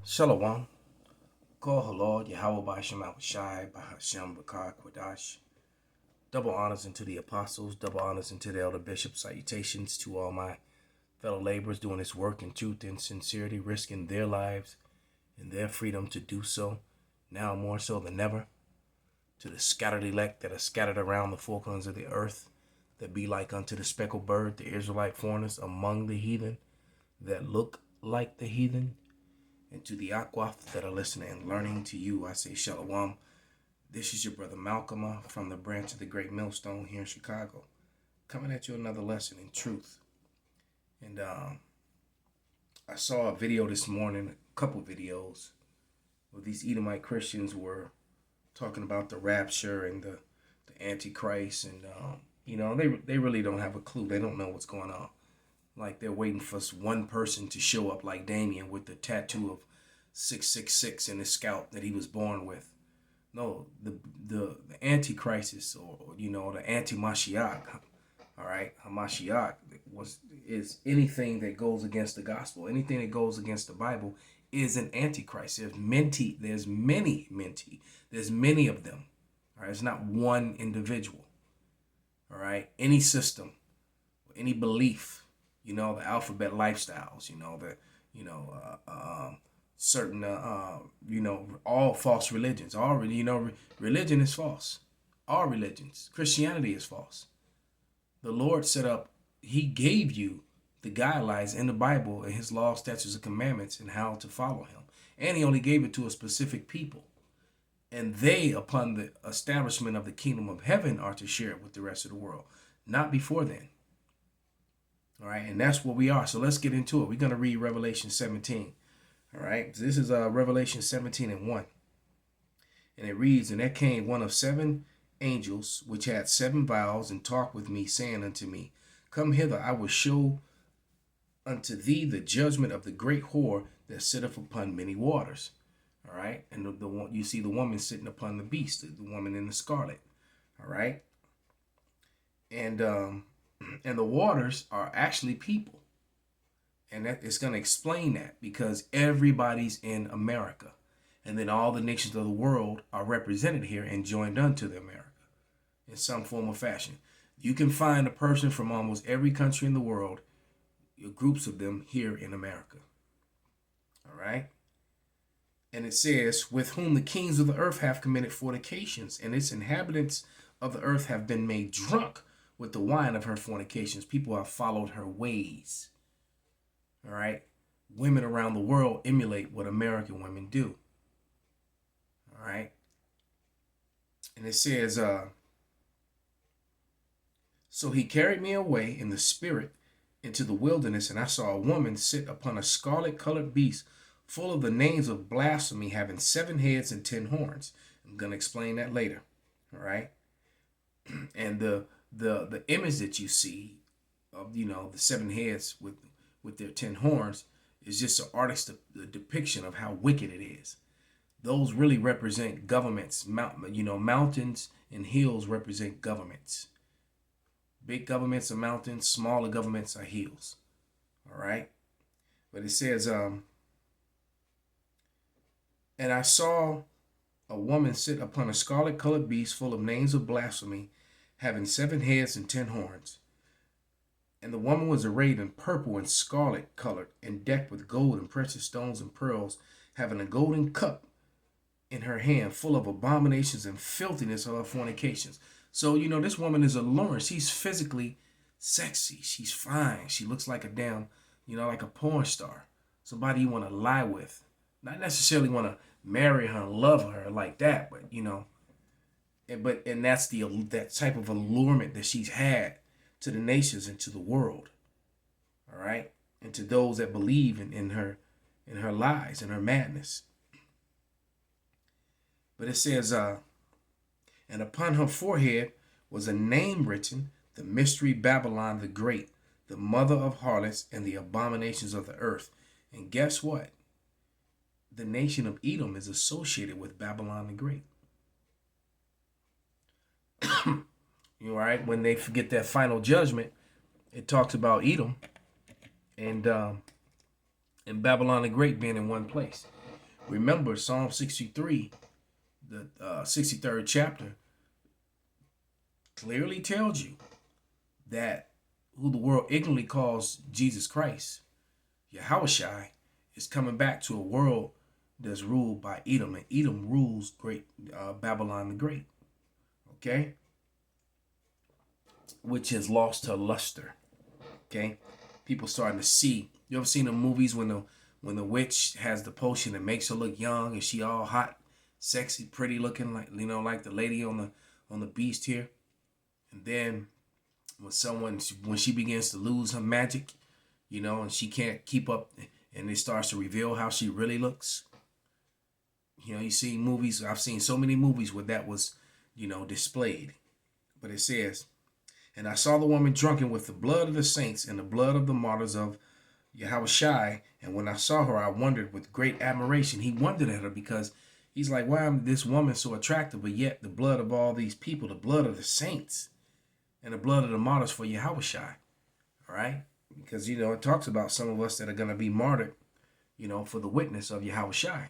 Shalom. Call Halal, Yahweh Basham Shai, Bahasham Bakar Kwadash. Double honors unto the apostles, double honors unto the elder bishops. Salutations to all my fellow laborers doing this work in truth and sincerity, risking their lives and their freedom to do so, now more so than ever. To the scattered elect that are scattered around the four corners of the earth, that be like unto the speckled bird, the Israelite foreigners among the heathen, that look like the heathen. And to the Aquaf that are listening and learning, to you, I say Shalom. This is your brother Malcolm from the branch of the Great Millstone here in Chicago, coming at you another lesson in truth. And I saw a video this morning, a couple videos, where these Edomite Christians were talking about the rapture and the antichrist, and they really don't have a clue. They don't know what's going on. Like they're waiting for one person to show up like Damien with the tattoo of 666 in his scalp that he was born with. No, the antichrist is, or the anti-Mashiach, all right, Hamashiach is anything that goes against the gospel, anything that goes against the Bible is an antichrist. There's many of them. All right, it's not one individual. All right, any system, any belief. The alphabet lifestyles, certain, all false religions. Religion is false. All religions. Christianity is false. The Lord set up, he gave you the guidelines in the Bible and his law, statutes, and commandments and how to follow him. And he only gave it to a specific people. And they, upon the establishment of the kingdom of heaven, are to share it with the rest of the world. Not before then. All right, and that's where we are. So let's get into it. We're going to read Revelation 17. All right, so this is Revelation 17 and 1. And it reads, "And there came one of 7 angels, which had 7 vials, and talked with me, saying unto me, Come hither, I will show unto thee the judgment of the great whore that sitteth upon many waters." All right, and the one you see the woman sitting upon the beast, the woman in the scarlet. All right, and the waters are actually people. And that it's going to explain that because everybody's in America. And then all the nations of the world are represented here and joined unto the America in some form or fashion. You can find a person from almost every country in the world, groups of them here in America. All right. And it says, "With whom the kings of the earth have committed fornications, and its inhabitants of the earth have been made drunk with the wine of her fornications." People have followed her ways. All right. Women around the world emulate what American women do. All right. And it says, "So he carried me away in the spirit into the wilderness, and I saw a woman sit upon a scarlet colored beast full of the names of blasphemy, having 7 heads and 10 horns. I'm going to explain that later. All right. And the image that you see of, the 7 heads with their 10 horns is just an artist's depiction of how wicked it is. Those really represent governments. Mountains and hills represent governments. Big governments are mountains, smaller governments are hills. All right. But it says, "And I saw a woman sit upon a scarlet colored beast full of names of blasphemy, having 7 heads and 10 horns. And the woman was arrayed in purple and scarlet colored, and decked with gold and precious stones and pearls, having a golden cup in her hand, full of abominations and filthiness of her fornications." So, this woman is alluring. She's physically sexy. She's fine. She looks like a damn, like a porn star. Somebody you want to lie with. Not necessarily want to marry her and love her like that, but, and that's that type of allurement that she's had to the nations and to the world. All right. And to those that believe in her lies and her madness. But it says, "And upon her forehead was a name written, the mystery Babylon the Great, the mother of harlots and the abominations of the earth." And guess what? The nation of Edom is associated with Babylon the Great. Right? When they forget that final judgment, it talks about Edom and Babylon the Great being in one place. Remember, Psalm 63, the 63rd chapter, clearly tells you that who the world ignorantly calls Jesus Christ, Yahushai, is coming back to a world that's ruled by Edom, and Edom rules great Babylon the Great. Okay, which has lost her luster. Okay, people starting to see. You ever seen the movies when the witch has the potion that makes her look young and she all hot, sexy, pretty looking, like like the lady on the beast here, and then when she begins to lose her magic, and she can't keep up, and it starts to reveal how she really looks. You see movies. I've seen so many movies where that was, displayed. But it says, and I saw the woman drunken with the blood of the saints and the blood of the martyrs of Yahushai. And when I saw her, I wondered with great admiration. He wondered at her because he's like, why is this woman so attractive? But yet the blood of all these people, the blood of the saints and the blood of the martyrs for Yahushai. All right? Because, it talks about some of us that are going to be martyred, for the witness of Yahushai.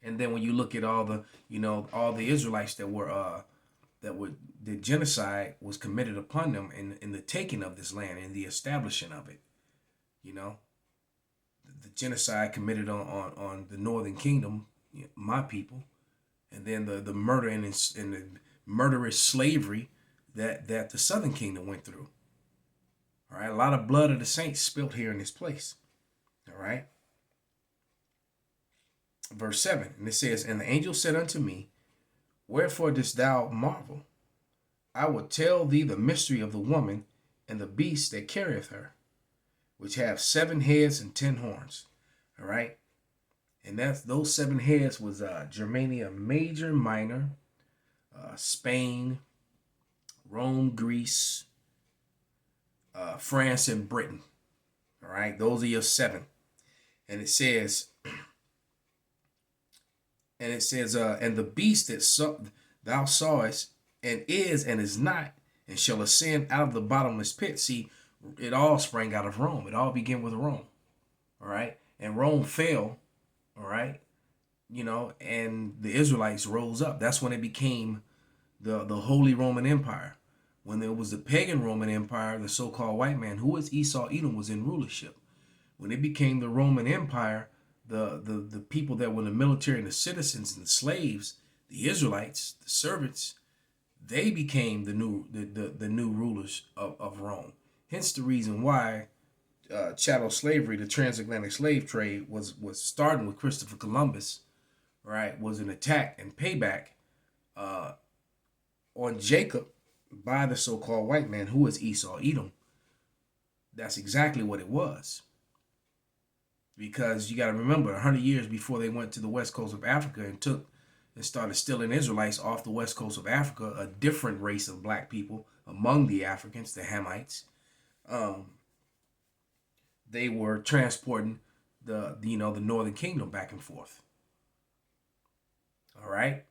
And then when you look at all the Israelites the genocide was committed upon them in the taking of this land and the establishing of it. The genocide committed on the northern kingdom, my people, and then the murder and the murderous slavery that the southern kingdom went through. All right, a lot of blood of the saints spilt here in this place. All right. Verse 7, and it says, and the angel said unto me, wherefore dost thou marvel? I will tell thee the mystery of the woman and the beast that carrieth her, which have 7 heads and 10 horns. All right. And those 7 heads was Germania Major, Minor, Spain, Rome, Greece, France, and Britain. All right. Those are your 7. And it says, and the beast that thou sawest, and is not, and shall ascend out of the bottomless pit. See, it all sprang out of Rome. It all began with Rome. All right. And Rome fell. All right. And the Israelites rose up. That's when it became the Holy Roman Empire. When there was the pagan Roman Empire, the so-called white man, who was Esau, Edom, was in rulership. When it became the Roman Empire, the people that were in the military and the citizens and the slaves, the Israelites, the servants, they became the new rulers of Rome. Hence the reason why chattel slavery, the transatlantic slave trade, was starting with Christopher Columbus, right? Was an attack and payback on Jacob by the so-called white man, who is Esau, Edom. That's exactly what it was. Because you got to remember, 100 years before they went to the west coast of Africa and started stealing Israelites off the west coast of Africa, a different race of black people among the Africans, the Hamites, they were transporting the northern kingdom back and forth. All right,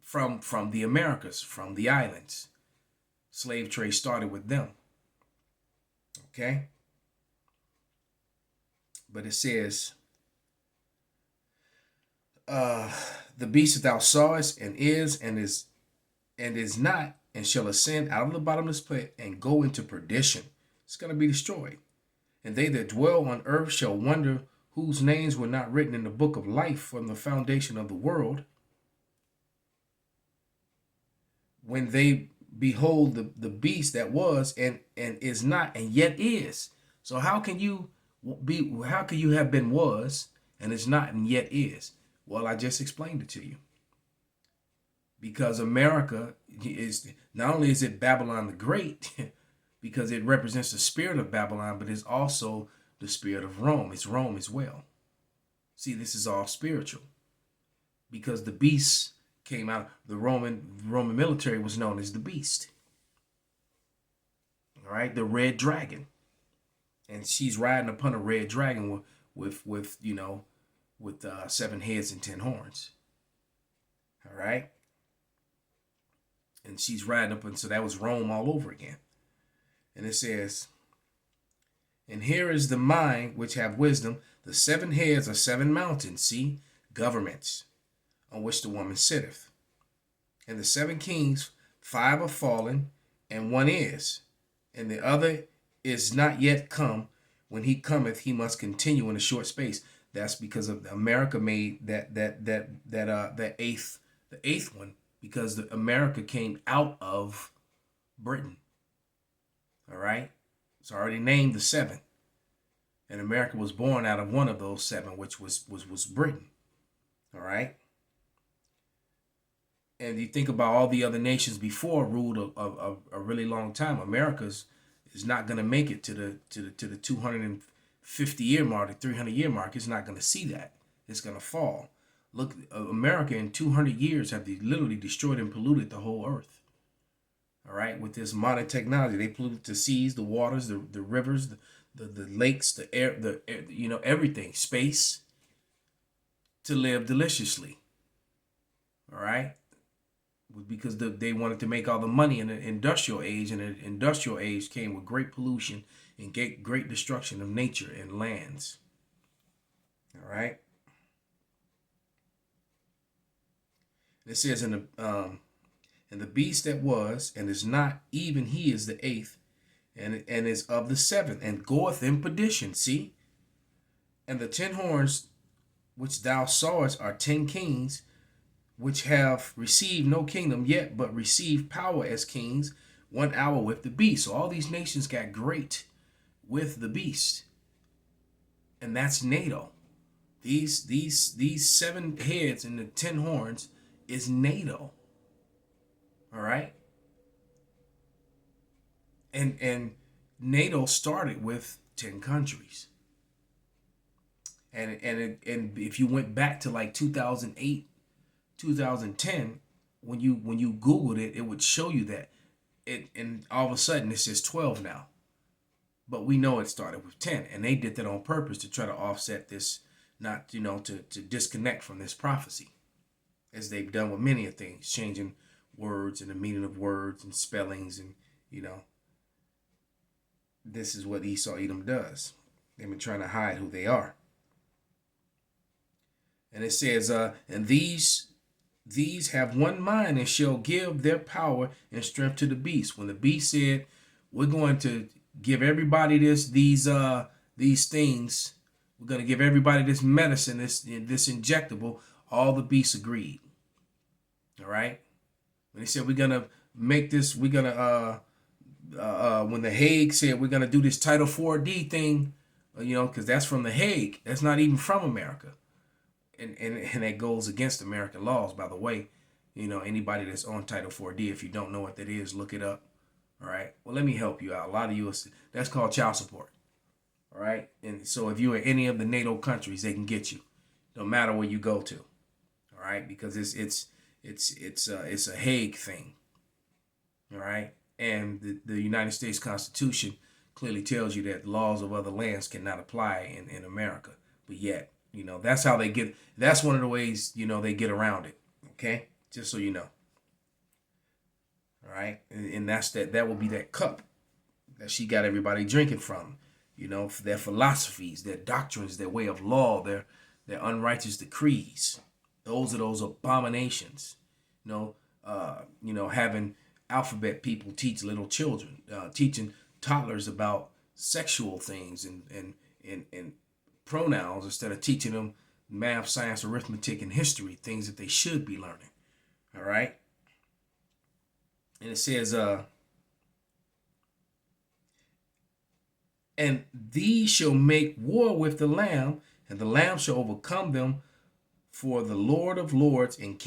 from the Americas, from the islands. Slave trade started with them. Okay. But it says, the beast that thou sawest, and is not, and shall ascend out of the bottomless pit and go into perdition. It's going to be destroyed. And they that dwell on earth shall wonder, whose names were not written in the book of life from the foundation of the world, when they behold the beast that was and is not and yet is. So how can you have been was and is not and yet is? Well, I just explained it to you. Because America is, not only is it Babylon the Great, because it represents the spirit of Babylon, but it's also the spirit of Rome. It's Rome as well. See, this is all spiritual. Because the beast came out, the Roman military was known as the beast. All right, the red dragon. And she's riding upon a red dragon with 7 heads and 10 horns. All right. And she's riding up, and so that was Rome all over again. And it says, and here is the mind which have wisdom, The 7 heads are 7 mountains, see, governments, on which the woman sitteth. And the 7 kings, 5 are fallen, and 1 is, and the other is not yet come. When he cometh, he must continue in a short space. That's because of America made that eighth one, because America came out of Britain. All right, it's already named the 7, and America was born out of one of those 7, which was Britain. All right. And you think about all the other nations before ruled a really long time. America's is not going to make it to the 250-year mark, the 300-year mark. It's not going to see that. It's going to fall. Look, America in 200 years have literally destroyed and polluted the whole earth. All right, with this modern technology, they polluted the seas, the waters, the rivers, the lakes, the air, everything, space, to live deliciously. All right. Because they wanted to make all the money in the industrial age, and the industrial age came with great pollution and great destruction of nature and lands. All right. It says and the beast that was and is not, even he is the 8th, and is of the 7th, and goeth in perdition. See, and the 10 horns which thou sawest are 10 kings, which have received no kingdom yet, but receive power as kings 1 hour with the beast. So all these nations got great with the beast, and that's NATO. These 7 heads and the 10 horns is NATO. All right, and NATO started with 10 countries, and if you went back to like 2008. 2010, when you Googled it, it would show you that and all of a sudden it says 12 now. But we know it started with 10, and they did that on purpose to try to offset this, not to disconnect from this prophecy, as they've done with many of things, changing words and the meaning of words and spellings, and this is what Esau Edom does. They've been trying to hide who they are. And it says, and these have one mind, and shall give their power and strength to the beast. When the beast said, we're going to give everybody these things, we're going to give everybody this medicine, this injectable, all the beasts agreed. All right. When they said, we're going to make this, we're going to, when the Hague said, we're going to do this Title 4D thing, because that's from the Hague. That's not even from America. And that goes against American laws, by the way. Anybody that's on Title 4D, if you don't know what that is, look it up. All right. Well, let me help you out. A lot of you, that's called child support. All right. And so if you're in any of the NATO countries, they can get you, no matter where you go to. All right. Because it's a Hague thing. All right. And the United States Constitution clearly tells you that laws of other lands cannot apply in America. But yet, that's how they get. That's one of the ways, they get around it. Okay, just so you know. All right, and that's that will be that cup that she got everybody drinking from. Their philosophies, their doctrines, their way of law, their unrighteous decrees. Those are those abominations. Having alphabet people teach little children, teaching toddlers about sexual things and pronouns instead of teaching them math, science, arithmetic, and history, things that they should be learning. All right. And it says, and these shall make war with the Lamb, and the Lamb shall overcome them, for the Lord of Lords and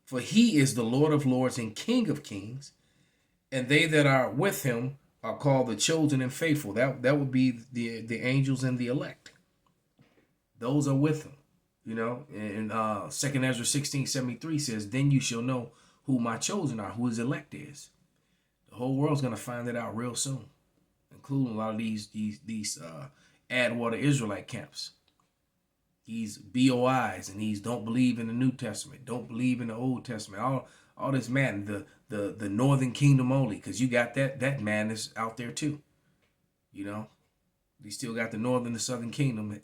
for he is the Lord of Lords and King of Kings, and they that are with him are called the chosen and faithful. That would be the angels and the elect. Those are with him. And 2 Ezra 16:73 says, then you shall know who my chosen are, who his elect is. The whole world's going to find that out real soon, including a lot of these Adwater Israelite camps. These BOIs, and these don't believe in the New Testament, don't believe in the Old Testament, all this man, the Northern Kingdom only, because you got that madness out there too. They still got the northern and the southern kingdom.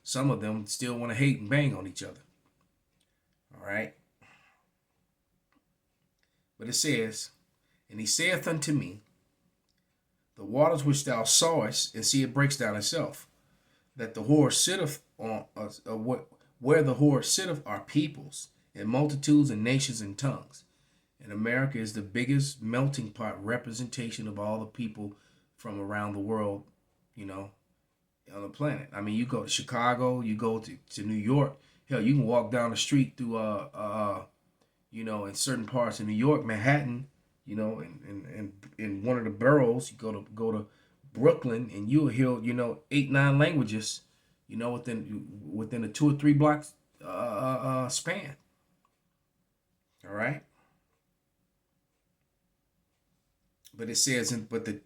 Some of them still want to hate and bang on each other. All right. But it says, and he saith unto me, the waters which thou sawest, and see, it breaks down itself, that the whore sitteth on where the whore sitteth are peoples and multitudes and nations and tongues. And America is the biggest melting pot representation of all the people from around the world, on the planet. I mean, you go to Chicago, you go to New York. Hell, you can walk down the street through in certain parts of New York, Manhattan, in one of the boroughs. You go to Brooklyn, and you'll hear 8-9 languages, within a 2 or 3 blocks span. All right. But it says, and the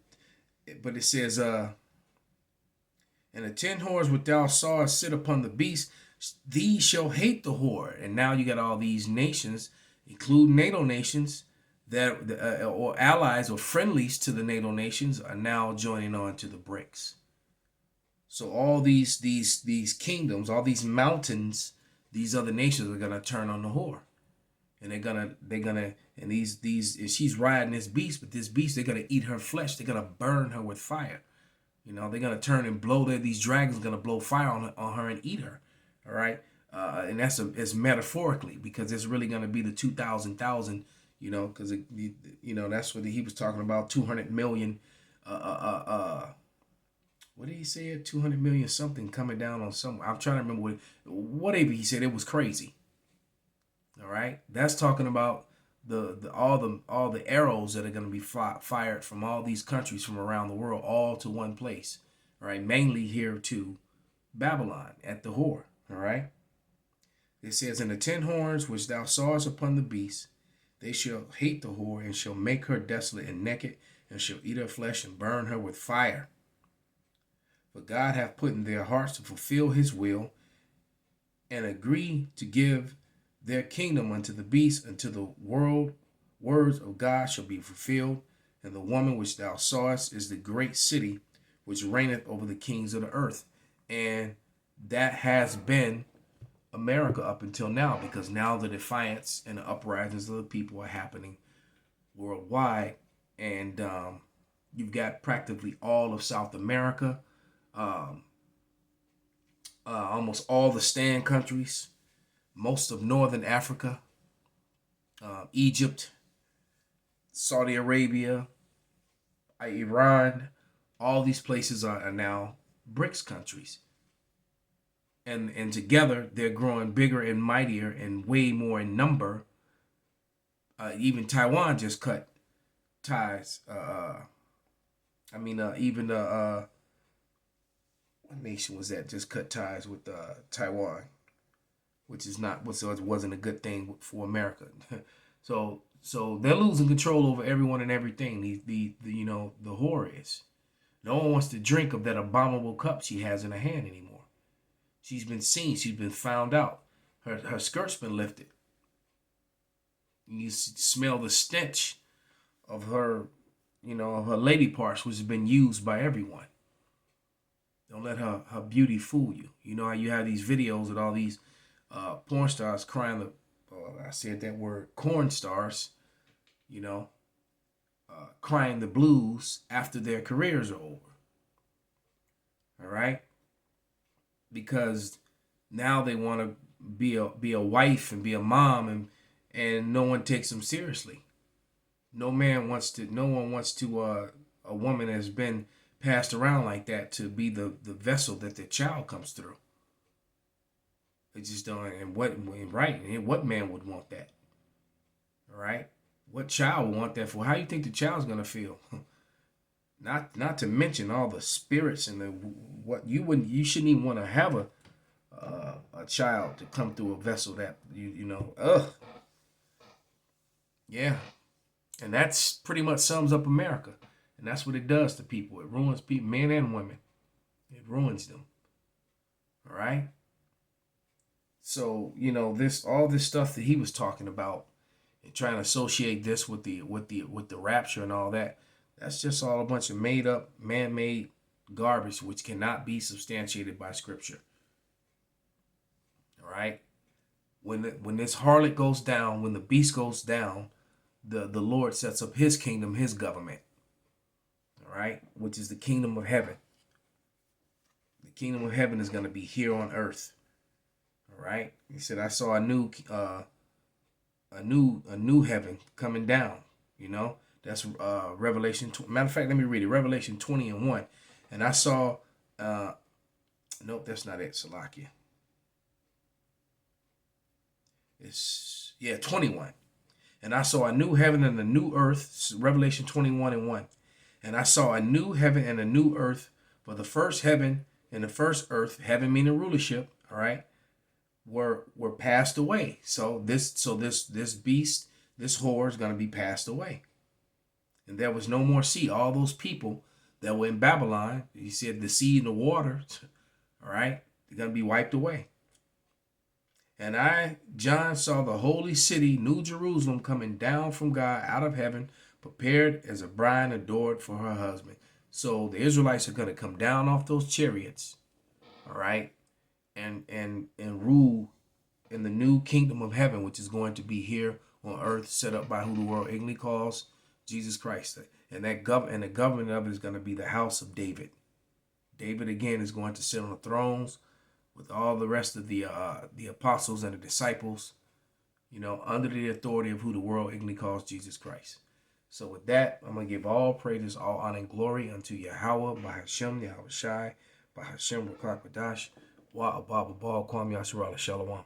10 whores which thou sawest sit upon the beast, these shall hate the whore. And now you got all these nations, including NATO nations, that or allies or friendlies to the NATO nations, are now joining on to the BRICS. So all these kingdoms, all these mountains, these other nations are gonna turn on the whore, and they're gonna and these she's riding this beast, but this beast, they're gonna eat her flesh. They're gonna burn her with fire. They're gonna turn and blow these dragons are gonna blow fire on her and eat her. All right, and it's metaphorically, because it's really gonna be the 2,000,000. Because that's what he was talking about. 200 million. What did he say? 200 million something coming down on some. I'm trying to remember whatever he said. It was crazy. All right, that's talking about all the arrows that are going to be fired from all these countries from around the world, all to one place. All right, mainly here to Babylon at the whore. All right, it says, "And the 10 horns which thou sawest upon the beast, they shall hate the whore, and shall make her desolate and naked, and shall eat her flesh and burn her with fire. For God hath put in their hearts to fulfill his will, and agree to give their kingdom unto the beast, until the words of God shall be fulfilled. And the woman which thou sawest is the great city, which reigneth over the kings of the earth." And that has been America up until now, because now the defiance and the uprisings of the people are happening worldwide. And you've got practically all of South America, almost all the stand countries, most of Northern Africa, Egypt, Saudi Arabia, Iran. All these places are now BRICS countries. And together they're growing bigger and mightier and way more in number. Even Taiwan just cut ties. What nation was that just cut ties with Taiwan, which wasn't a good thing for America. So they're losing control over everyone and everything. The whore is. No one wants to drink of that abominable cup she has in her hand anymore. She's been seen. She's been found out. Her skirt's been lifted. You smell the stench of her, her lady parts, which has been used by everyone. Don't let her beauty fool you. You know how you have these videos of all these porn stars crying I said that word, corn stars, crying the blues after their careers are over. All right? Because now they want to be a wife and be a mom, and no one takes them seriously. No one wants to a woman has been passed around like that to be the vessel that their child comes through. They just don't. And what man would want that? All right, what child would want that for? How do you think the child's gonna feel? Not to mention all the spirits and you shouldn't even want to have a child to come through a vessel that yeah. And that's pretty much sums up America. And that's what it does to people. It ruins people, men and women. It ruins them. All right. So, all this stuff that he was talking about and trying to associate this with the rapture and all that, that's just all a bunch of made up, man-made garbage which cannot be substantiated by Scripture. All right. When this harlot goes down, when the beast goes down, the Lord sets up his kingdom, his government. All right, which is the kingdom of heaven. The kingdom of heaven is going to be here on earth. All right. He said, I saw a new heaven coming down. You know, that's Revelation. Matter of fact, let me read it. Revelation 20:1. And I saw, nope, that's not it. Salakia. It's 21. And I saw a new heaven and a new earth. Revelation 21:1. And I saw a new heaven and a new earth, for the first heaven and the first earth, heaven meaning rulership, all right, were passed away. So this beast, this whore is going to be passed away. And there was no more sea. All those people that were in Babylon, he said the sea and the water, all right, they're going to be wiped away. And I, John, saw the holy city, New Jerusalem, coming down from God out of heaven, prepared as a bride adored for her husband. So the Israelites are going to come down off those chariots, all right, and rule in the new kingdom of heaven, which is going to be here on earth, set up by who the world ignorantly calls Jesus Christ. And the government of it is going to be the house of David. David again is going to sit on the thrones with all the rest of the apostles and the disciples, you know, under the authority of who the world ignorantly calls Jesus Christ. So with that, I'm going to give all praises, all honor and glory unto Yahweh, Bahashem, Yahweh Shai, Bahashem, Rakak Badash, Wa Abba Kwam Yasharala Shalom.